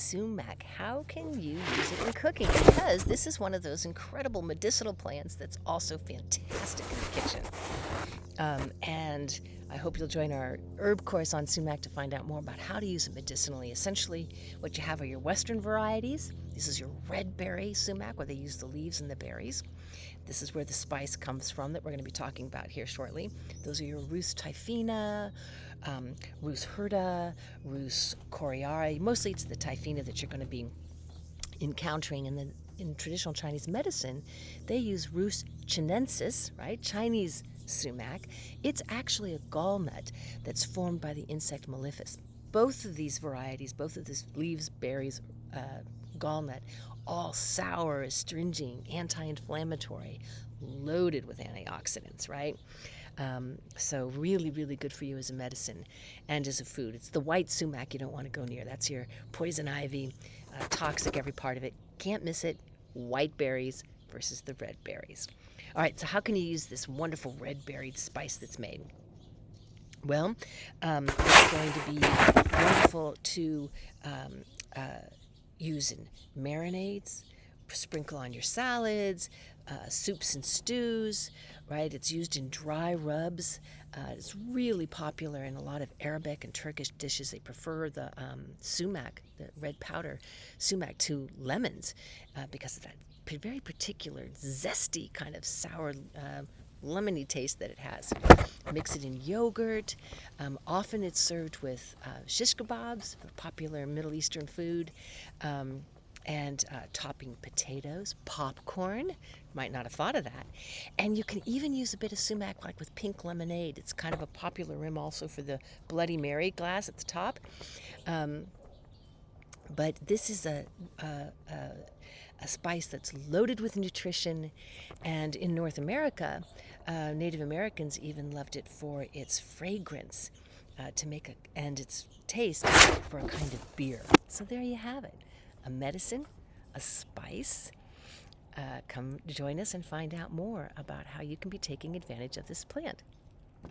sumac. How can you use it in cooking? Because this is one of those incredible medicinal plants that's also fantastic in the kitchen. And I hope you'll join our herb course on sumac to find out more about how to use it medicinally. Essentially, what you have are your Western varieties. This is your red berry sumac, where they use the leaves and the berries. This is where the spice comes from that we're going to be talking about here shortly. Those are your Rus typhina, Rus hirta, Rus coriaria. Mostly it's the typhina that you're going to be encountering. And then in traditional Chinese medicine, they use Rus chinensis, right? Chinese sumac. It's actually a gallnut that's formed by the insect Maleficus. Both of these varieties, both of these leaves, berries, gallnut, all sour, astringent, anti-inflammatory, loaded with antioxidants, right? So really, really good for you as a medicine and as a food. It's the white sumac you don't want to go near. That's your poison ivy, toxic every part of it. Can't miss it. White berries versus the red berries. All right, so how can you use this wonderful red berried spice that's made? Well, it's going to be wonderful to use in marinades, sprinkle on your salads, soups and stews, right? It's used in dry rubs. It's really popular in a lot of Arabic and Turkish dishes. They prefer the sumac, the red powder sumac, to lemons because of that very particular zesty kind of sour lemony taste that it has. Mix it in yogurt. Often it's served with shish kebabs, a popular Middle Eastern food, and topping potatoes, popcorn. Might not have thought of that. And you can even use a bit of sumac like with pink lemonade. It's kind of a popular rim also for the Bloody Mary glass at the top. But this is a spice that's loaded with nutrition, and in North America, Native Americans even loved it for its fragrance and its taste for a kind of beer. So there you have it, a medicine, a spice. Come join us and find out more about how you can be taking advantage of this plant.